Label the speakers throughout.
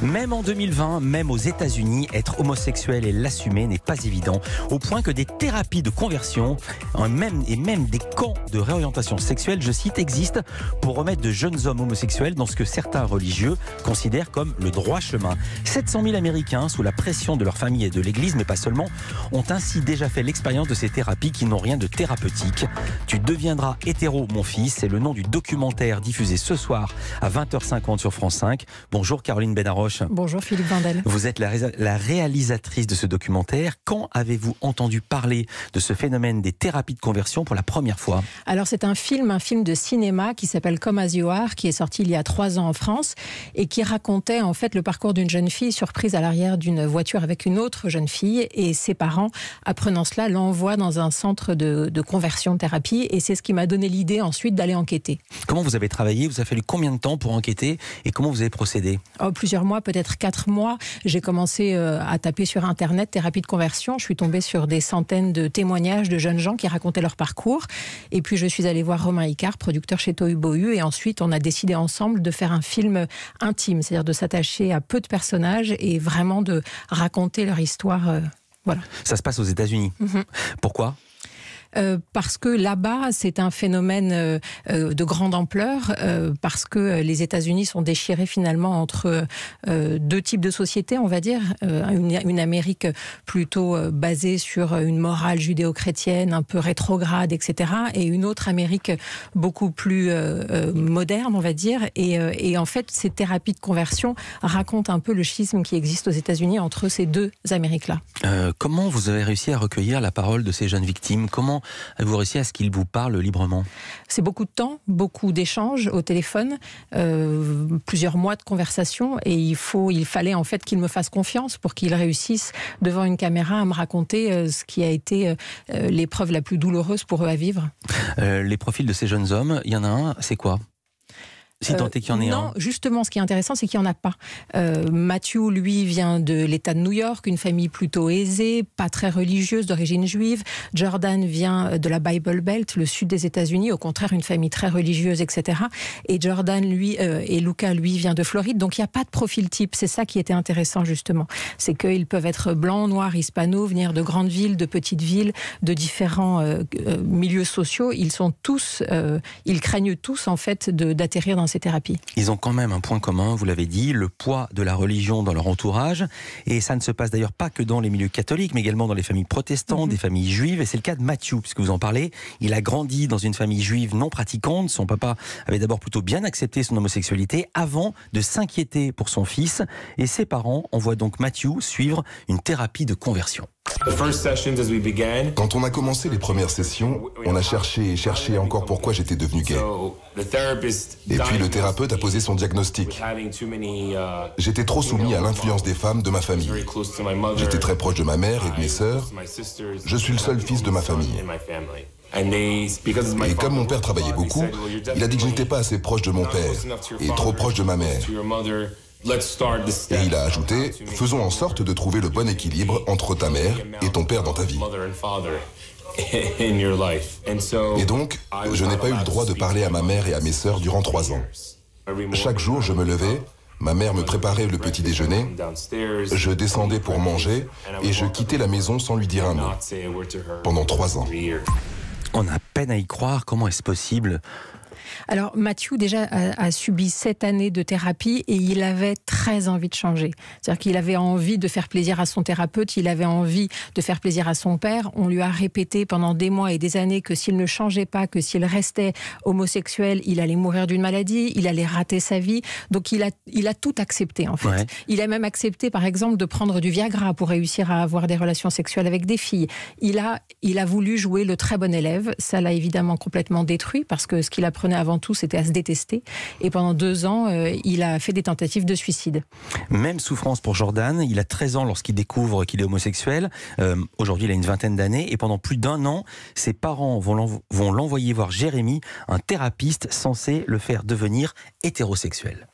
Speaker 1: Même en 2020, même aux États-Unis, être homosexuel et l'assumer n'est pas évident, au point que des thérapies de conversion et même des camps de réorientation sexuelle, je cite, existent pour remettre de jeunes hommes homosexuels dans ce que certains religieux considèrent comme le droit chemin. 700 000 Américains, sous la pression de leur famille et de l'Église, mais pas seulement, ont ainsi déjà fait l'expérience de ces thérapies qui n'ont rien de thérapeutique. Tu deviendras hétéro, mon fils, c'est le nom du documentaire diffusé ce soir à 20h50 sur France 5. Bonjour Caroline Benaroche.
Speaker 2: Bonjour Philippe Vandel.
Speaker 1: Vous êtes la réalisatrice de ce documentaire. Quand avez-vous entendu parler de ce phénomène des thérapies de conversion pour la première fois?
Speaker 2: Alors c'est un film de cinéma qui s'appelle Come As You Are, qui est sorti il y a 3 ans en France et qui racontait en fait le parcours d'une jeune fille surprise à l'arrière d'une voiture avec une autre jeune fille, et ses parents, apprenant cela, l'envoient dans un centre de conversion de thérapie, et c'est ce qui m'a donné l'idée ensuite d'aller enquêter.
Speaker 1: Comment vous avez travaillé? Vous a fallu combien de temps pour enquêter et comment vous avez procédé?
Speaker 2: Plusieurs mois, peut-être 4 mois. J'ai commencé à taper sur Internet thérapie de conversion. Je suis tombée sur des centaines de témoignages de jeunes gens qui racontaient leur parcours. Et puis je suis allée voir Romain Icard, producteur chez Tohu Bohu, et ensuite on a décidé ensemble de faire un film intime, c'est-à-dire de s'attacher à peu de personnages et vraiment de raconter leur histoire. Voilà.
Speaker 1: Ça se passe aux États-Unis. Pourquoi?
Speaker 2: Parce que là-bas, c'est un phénomène de grande ampleur, parce que les États-Unis sont déchirés finalement entre deux types de sociétés, on va dire. Une Amérique plutôt basée sur une morale judéo-chrétienne, un peu rétrograde, etc. Et une autre Amérique beaucoup plus moderne, on va dire. Et en fait, ces thérapies de conversion racontent un peu le schisme qui existe aux États-Unis entre ces deux Amériques-là.
Speaker 1: Comment vous avez réussi à recueillir la parole de ces jeunes victimes? Comment avez-vous réussi à ce qu'ils vous parlent librement?
Speaker 2: C'est beaucoup de temps, beaucoup d'échanges au téléphone, plusieurs mois de conversation, et il fallait en fait qu'ils me fassent confiance pour qu'ils réussissent devant une caméra à me raconter ce qui a été l'épreuve la plus douloureuse pour eux à vivre.
Speaker 1: Les profils de ces jeunes hommes, il y en a un, c'est quoi? Si tant est qu'il y en ait un.
Speaker 2: Non, justement, ce qui est intéressant, c'est qu'il n'y en a pas. Matthew, lui, vient de l'État de New York, une famille plutôt aisée, pas très religieuse, d'origine juive. Jordan vient de la Bible Belt, le sud des États-Unis, au contraire, une famille très religieuse, etc. Et Jordan, lui, et Luca, lui, vient de Floride. Donc, il n'y a pas de profil type. C'est ça qui était intéressant, justement. C'est qu'ils peuvent être blancs, noirs, hispanos, venir de grandes villes, de petites villes, de différents milieux sociaux. Ils sont tous, ils craignent tous, en fait, d'atterrir dans ces thérapies.
Speaker 1: Ils ont quand même un point commun, vous l'avez dit, le poids de la religion dans leur entourage. Et ça ne se passe d'ailleurs pas que dans les milieux catholiques, mais également dans les familles protestantes, des familles juives. Et c'est le cas de Matthew, puisque vous en parlez. Il a grandi dans une famille juive non pratiquante. Son papa avait d'abord plutôt bien accepté son homosexualité avant de s'inquiéter pour son fils. Et ses parents envoient donc Matthew suivre une thérapie de conversion.
Speaker 3: Quand on a commencé les premières sessions, on a cherché et cherché encore pourquoi j'étais devenu gay. Et puis le thérapeute a posé son diagnostic. J'étais trop soumis à l'influence des femmes de ma famille. J'étais très proche de ma mère et de mes sœurs. Je suis le seul fils de ma famille. Et comme mon père travaillait beaucoup, il a dit que je n'étais pas assez proche de mon père et trop proche de ma mère. Et il a ajouté, faisons en sorte de trouver le bon équilibre entre ta mère et ton père dans ta vie. Et donc, je n'ai pas eu le droit de parler à ma mère et à mes sœurs durant 3 ans. Chaque jour, je me levais, ma mère me préparait le petit déjeuner, je descendais pour manger et je quittais la maison sans lui dire un mot. Pendant 3 ans.
Speaker 1: On a peine à y croire, comment est-ce possible ?
Speaker 2: Alors Matthew déjà a subi 7 années de thérapie et il avait très envie de changer. C'est-à-dire qu'il avait envie de faire plaisir à son thérapeute, il avait envie de faire plaisir à son père. On lui a répété pendant des mois et des années que s'il ne changeait pas, que s'il restait homosexuel, il allait mourir d'une maladie, il allait rater sa vie. Donc il a tout accepté en fait. Ouais. Il a même accepté par exemple de prendre du Viagra pour réussir à avoir des relations sexuelles avec des filles. Il a voulu jouer le très bon élève. Ça l'a évidemment complètement détruit parce que ce qu'il apprenait avant tout, c'était à se détester. Et pendant 2 ans, il a fait des tentatives de suicide.
Speaker 1: Même souffrance pour Jordan. Il a 13 ans lorsqu'il découvre qu'il est homosexuel. Aujourd'hui, il a une 20aine d'années. Et pendant plus d'1 an, ses parents vont l'envoyer voir Jérémy, un thérapeute censé le faire devenir hétérosexuel.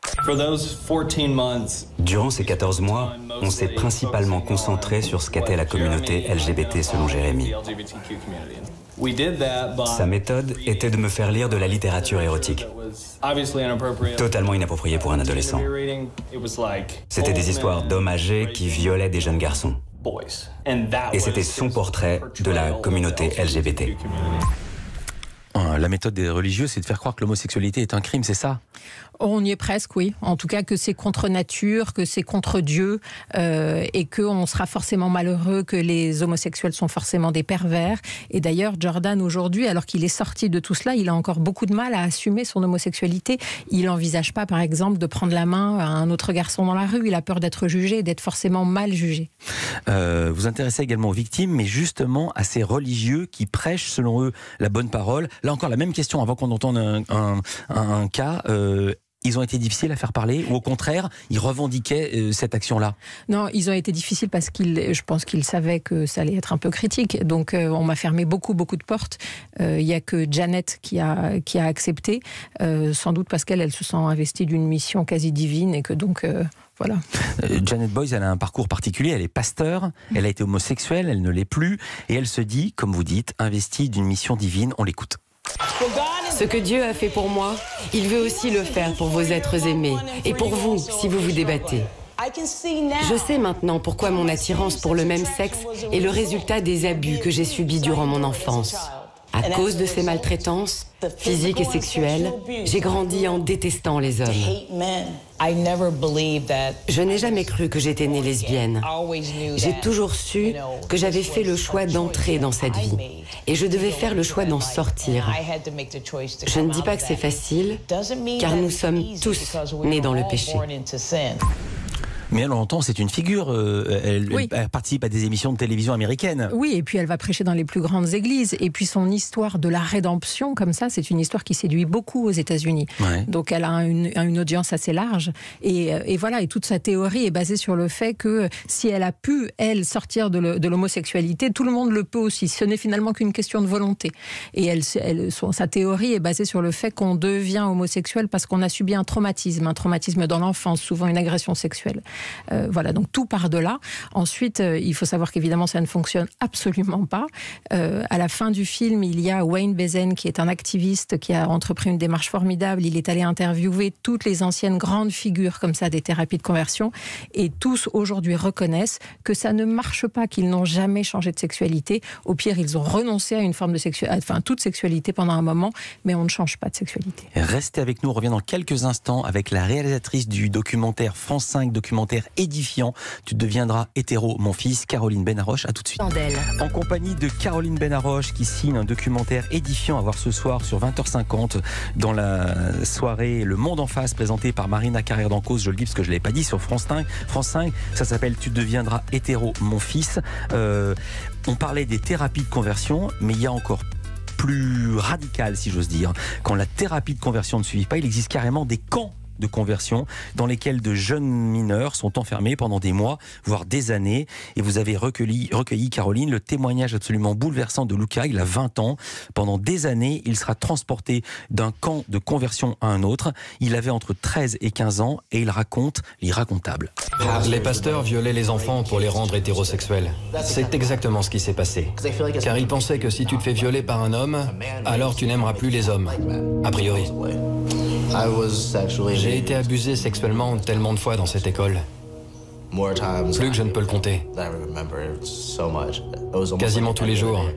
Speaker 4: Durant ces 14 mois, on s'est principalement concentré sur ce qu'était la communauté LGBT selon Jérémy. Sa méthode était de me faire lire de la littérature érotique. Totalement inapproprié pour un adolescent. C'était des histoires d'hommes âgés qui violaient des jeunes garçons. Et c'était son portrait de la communauté LGBT.
Speaker 1: La méthode des religieux, c'est de faire croire que l'homosexualité est un crime, c'est ça ?
Speaker 2: On y est presque, oui. En tout cas, que c'est contre nature, que c'est contre Dieu, et qu'on sera forcément malheureux, que les homosexuels sont forcément des pervers. Et d'ailleurs, Jordan, aujourd'hui, alors qu'il est sorti de tout cela, il a encore beaucoup de mal à assumer son homosexualité. Il n'envisage pas, par exemple, de prendre la main à un autre garçon dans la rue. Il a peur d'être jugé et d'être forcément mal jugé.
Speaker 1: Vous intéressez également aux victimes, mais justement à ces religieux qui prêchent, selon eux, la bonne parole. Là encore, la même question avant qu'on entende un cas. Ils ont été difficiles à faire parler ou au contraire, ils revendiquaient cette action-là? Non, ils ont été difficiles parce je pense qu'ils savaient que ça allait être un peu critique. Donc on m'a fermé beaucoup de portes. Il n'y a que Janet qui a accepté, sans doute parce qu'elle se sent investie d'une mission quasi divine et que donc... Voilà. Janet Boyce, elle a un parcours particulier, elle est pasteur, elle a été homosexuelle, elle ne l'est plus, et elle se dit, comme vous dites, investie d'une mission divine. On l'écoute.
Speaker 5: Ce que Dieu a fait pour moi, il veut aussi le faire pour vos êtres aimés, et pour vous, si vous vous débattez. Je sais maintenant pourquoi mon attirance pour le même sexe est le résultat des abus que j'ai subis durant mon enfance. À cause de ces maltraitances, physiques et sexuelles, j'ai grandi en détestant les hommes. Je n'ai jamais cru que j'étais née lesbienne. J'ai toujours su que j'avais fait le choix d'entrer dans cette vie. Et je devais faire le choix d'en sortir. Je ne dis pas que c'est facile, car nous sommes tous nés dans le péché.
Speaker 1: Mais elle, on l'entend, c'est une figure. Elle participe à des émissions de télévision américaines. Oui, et puis elle va prêcher dans les plus grandes églises. Et puis son histoire de la rédemption, comme ça, c'est une histoire qui séduit beaucoup aux États-Unis. Ouais. Donc elle a une audience assez large. Et voilà, et toute sa théorie est basée sur le fait que si elle a pu, elle, sortir de l'homosexualité, tout le monde le peut aussi. Ce n'est finalement qu'une question de volonté. Et sa théorie est basée sur le fait qu'on devient homosexuel parce qu'on a subi un traumatisme dans l'enfance, souvent une agression sexuelle. Voilà, donc tout part de là. Ensuite, il faut savoir qu'évidemment, ça ne fonctionne absolument pas. À la fin du film, il y a Wayne Bezen, qui est un activiste qui a entrepris une démarche formidable. Il est allé interviewer toutes les anciennes grandes figures comme ça des thérapies de conversion, et tous aujourd'hui reconnaissent que ça ne marche pas, qu'ils n'ont jamais changé de sexualité. Au pire, ils ont renoncé à une forme de sexualité, enfin toute sexualité pendant un moment, mais on ne change pas de sexualité. Restez avec nous, on revient dans quelques instants avec la réalisatrice du documentaire France 5, documentaire édifiant. Tu deviendras hétéro, mon fils, Caroline Benaroche. À tout de suite. En compagnie de Caroline Benaroche qui signe un documentaire édifiant à voir ce soir sur 20h50 dans la soirée Le Monde en face présentée par Marina Carrère d'Encausse. Je le dis parce que je ne l'ai pas dit, sur France 5. Ça s'appelle Tu deviendras hétéro, mon fils. On parlait des thérapies de conversion, mais il y a encore plus radical, si j'ose dire. Quand la thérapie de conversion ne suffit pas, il existe carrément des camps de conversion dans lesquels de jeunes mineurs sont enfermés pendant des mois, voire des années. Et vous avez recueilli, Caroline, le témoignage absolument bouleversant de Luca. Il a 20 ans. Pendant des années, il sera transporté d'un camp de conversion à un autre. Il avait entre 13 et 15 ans et il raconte l'irracontable.
Speaker 6: Les pasteurs violaient les enfants pour les rendre hétérosexuels. C'est exactement ce qui s'est passé. Car ils pensaient que si tu te fais violer par un homme, alors tu n'aimeras plus les hommes. A priori. J'ai été abusé sexuellement tellement de fois dans cette école. Plus que je ne peux le compter. Quasiment tous les jours.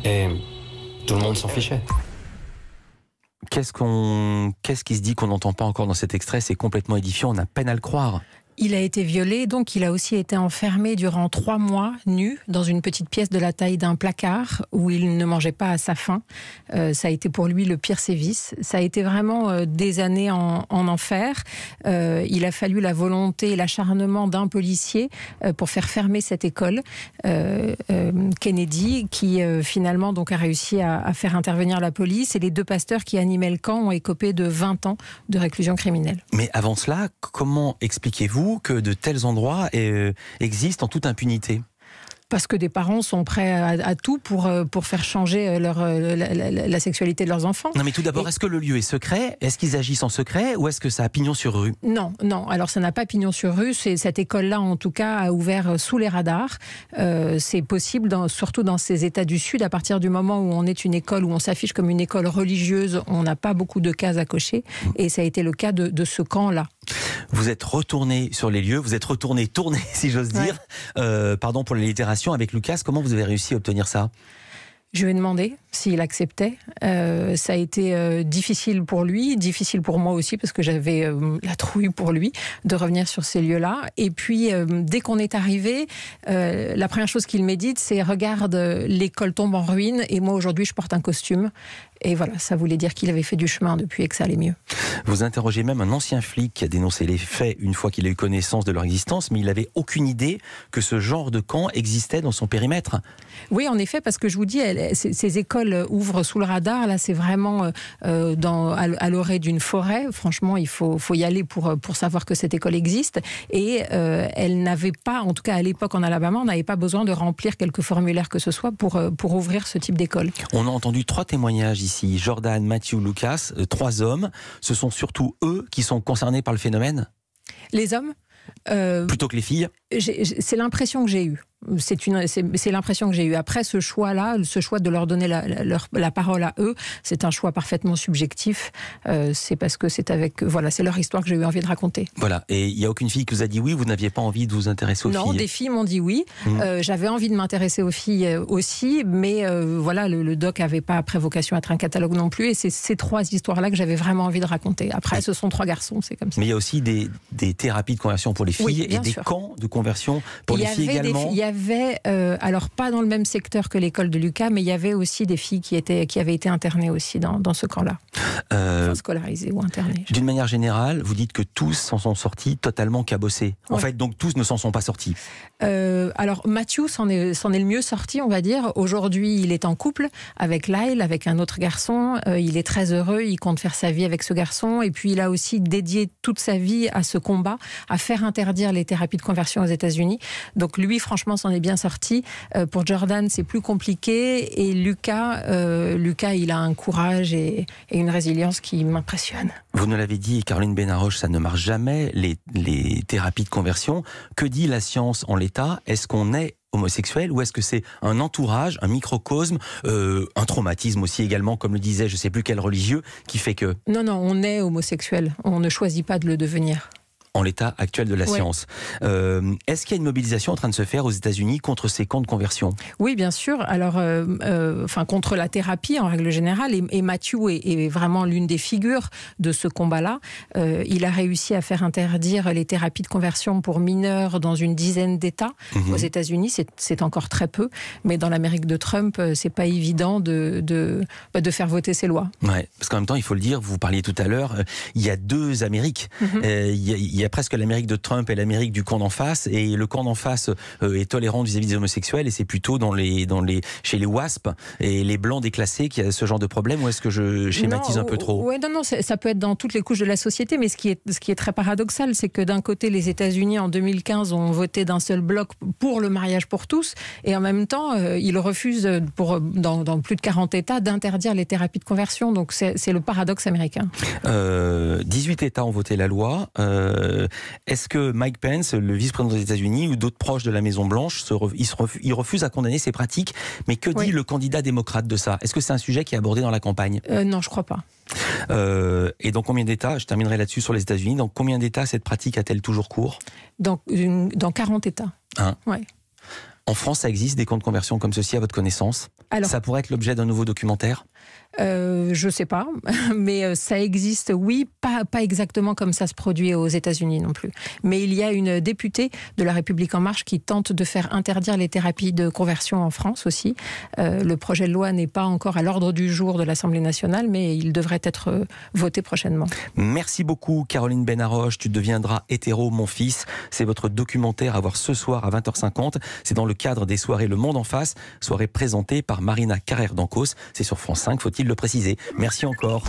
Speaker 6: Et tout le monde s'en fichait.
Speaker 1: Qu'est-ce qui se dit qu'on n'entend pas encore dans cet extrait? C'est complètement édifiant, on a peine à le croire. Il a été violé, donc il a aussi été enfermé durant 3 mois, nu, dans une petite pièce de la taille d'un placard, où il ne mangeait pas à sa faim. Ça a été pour lui le pire sévice. Ça a été vraiment des années en enfer. Il a fallu la volonté et l'acharnement d'un policier pour faire fermer cette école. Kennedy, qui finalement donc a réussi à faire intervenir la police, et les 2 pasteurs qui animaient le camp ont écopé de 20 ans de réclusion criminelle. Mais avant cela, comment expliquez-vous que de tels endroits existent en toute impunité?
Speaker 2: Parce que des parents sont prêts à tout pour faire changer la sexualité de leurs enfants.
Speaker 1: Non mais tout d'abord, est-ce que le lieu est secret? Est-ce qu'ils agissent en secret ou est-ce que ça a pignon sur rue?
Speaker 2: Non. Alors ça n'a pas pignon sur rue. Cette école-là, en tout cas, a ouvert sous les radars. C'est possible, surtout dans ces États du Sud, à partir du moment où on est une école, où on s'affiche comme une école religieuse, on n'a pas beaucoup de cases à cocher. Et ça a été le cas de ce camp-là.
Speaker 1: Vous êtes retourné sur les lieux, vous êtes retourné tourner, si j'ose dire. Pardon pour l'allitération, avec Lucas. Comment vous avez réussi à obtenir ça?
Speaker 2: Je lui ai demandé s'il acceptait. Ça a été difficile pour lui, difficile pour moi aussi, parce que j'avais la trouille pour lui de revenir sur ces lieux-là. Et puis, dès qu'on est arrivé, la première chose qu'il m'a dite, c'est « Regarde, l'école tombe en ruine et moi, aujourd'hui, je porte un costume ». Et voilà, ça voulait dire qu'il avait fait du chemin depuis et que ça allait mieux.
Speaker 1: Vous interrogez même un ancien flic qui a dénoncé les faits une fois qu'il a eu connaissance de leur existence, mais il n'avait aucune idée que ce genre de camp existait dans son périmètre.
Speaker 2: Oui, en effet, parce que je vous dis, ces écoles ouvrent sous le radar. Là, c'est vraiment à l'orée d'une forêt. Franchement, il faut y aller pour savoir que cette école existe. Et elle n'avait pas, en tout cas à l'époque en Alabama, on n'avait pas besoin de remplir quelques formulaires que ce soit pour ouvrir ce type d'école.
Speaker 1: On a entendu 3 témoignages ici. Jordan, Matthew, Lucas, 3 hommes. Ce sont surtout eux qui sont concernés par le phénomène?
Speaker 2: Les hommes
Speaker 1: plutôt que les filles?
Speaker 2: C'est l'impression que j'ai eue. C'est l'impression que j'ai eue. Après, ce choix-là, ce choix de leur donner la parole à eux, c'est un choix parfaitement subjectif. C'est parce que c'est c'est leur histoire que j'ai eu envie de raconter.
Speaker 1: Voilà. Et il n'y a aucune fille qui vous a dit oui, vous n'aviez pas envie de vous intéresser aux filles?
Speaker 2: Non, des filles m'ont dit oui. J'avais envie de m'intéresser aux filles aussi, mais voilà, le doc n'avait pas après vocation à être un catalogue non plus. Et c'est ces 3 histoires-là que j'avais vraiment envie de raconter. Après, ce sont 3 garçons, c'est comme ça.
Speaker 1: Mais il y a aussi des thérapies de conversion pour les filles et des camps de conversion pour les filles également.
Speaker 2: Il y avait, alors pas dans le même secteur que l'école de Lucas, mais il y avait aussi des filles qui avaient été internées aussi dans ce camp-là. Enfin, scolarisées ou internées.
Speaker 1: D'une manière générale, vous dites que tous s'en sont sortis totalement cabossés. En fait, donc tous ne s'en sont pas sortis.
Speaker 2: Alors Matthew s'en est le mieux sorti, on va dire. Aujourd'hui, il est en couple avec Lyle, avec un autre garçon. Il est très heureux, il compte faire sa vie avec ce garçon. Et puis il a aussi dédié toute sa vie à ce combat, à faire interdire les thérapies de conversion aux États-Unis. Donc lui, franchement, s'en est bien sorti. Pour Jordan, c'est plus compliqué. Et Lucas, il a un courage et une résilience qui m'impressionnent.
Speaker 1: Vous nous l'avez dit, Caroline Benaroche, ça ne marche jamais, les thérapies de conversion. Que dit la science en l'état? Est-ce qu'on est homosexuel ou est-ce que c'est un entourage, un microcosme, un traumatisme aussi également, comme le disait je ne sais plus quel religieux, qui fait que...
Speaker 2: Non, on est homosexuel. On ne choisit pas de le devenir.
Speaker 1: En l'état actuel de la science. Est-ce qu'il y a une mobilisation en train de se faire aux États-Unis contre ces camps de conversion? Oui,
Speaker 2: bien sûr. Alors, contre la thérapie en règle générale, et Matthew est vraiment l'une des figures de ce combat-là. Il a réussi à faire interdire les thérapies de conversion pour mineurs dans une dizaine d'États. Aux États-Unis, c'est encore très peu, mais dans l'Amérique de Trump, c'est pas évident de faire voter ces lois.
Speaker 1: Ouais, parce qu'en même temps, il faut le dire, vous parliez tout à l'heure, il y a 2 Amériques. Il y a presque l'Amérique de Trump et l'Amérique du camp d'en face, et le camp d'en face est tolérant vis-à-vis des homosexuels, et c'est plutôt chez les WASP et les blancs déclassés qu'il y a ce genre de problème, ou est-ce que je schématise un peu trop?
Speaker 2: Non, ça peut être dans toutes les couches de la société, mais ce qui est très paradoxal, c'est que d'un côté, les États-Unis en 2015 ont voté d'un seul bloc pour le mariage pour tous, et en même temps, ils refusent dans plus de 40 États d'interdire les thérapies de conversion. Donc c'est le paradoxe américain.
Speaker 1: 18 États ont voté la loi. Est-ce que Mike Pence, le vice-président des États-Unis, ou d'autres proches de la Maison-Blanche, ils refusent à condamner ces pratiques? Mais que dit le candidat démocrate de ça? Est-ce que c'est un sujet qui est abordé dans la campagne?
Speaker 2: Non, je crois pas.
Speaker 1: Et dans combien d'États, je terminerai là-dessus sur les États-Unis, dans combien d'États cette pratique a-t-elle toujours cours? Dans
Speaker 2: 40 États.
Speaker 1: Ouais. En France, ça existe des camps de conversion comme ceci, à votre connaissance? Alors, ça pourrait être l'objet d'un nouveau documentaire?
Speaker 2: Je sais pas, mais ça existe, oui, pas exactement comme ça se produit aux États-Unis non plus. Mais il y a une députée de La République En Marche qui tente de faire interdire les thérapies de conversion en France aussi. Le projet de loi n'est pas encore à l'ordre du jour de l'Assemblée nationale, mais il devrait être voté prochainement.
Speaker 1: Merci beaucoup, Caroline Benaroche. Tu deviendras hétéro, mon fils. C'est votre documentaire à voir ce soir à 20h50. C'est dans le cadre des soirées Le Monde en Face, soirée présentée par Marina Carrère d'Ancos. C'est sur France 5, faut-il le préciser. Merci encore.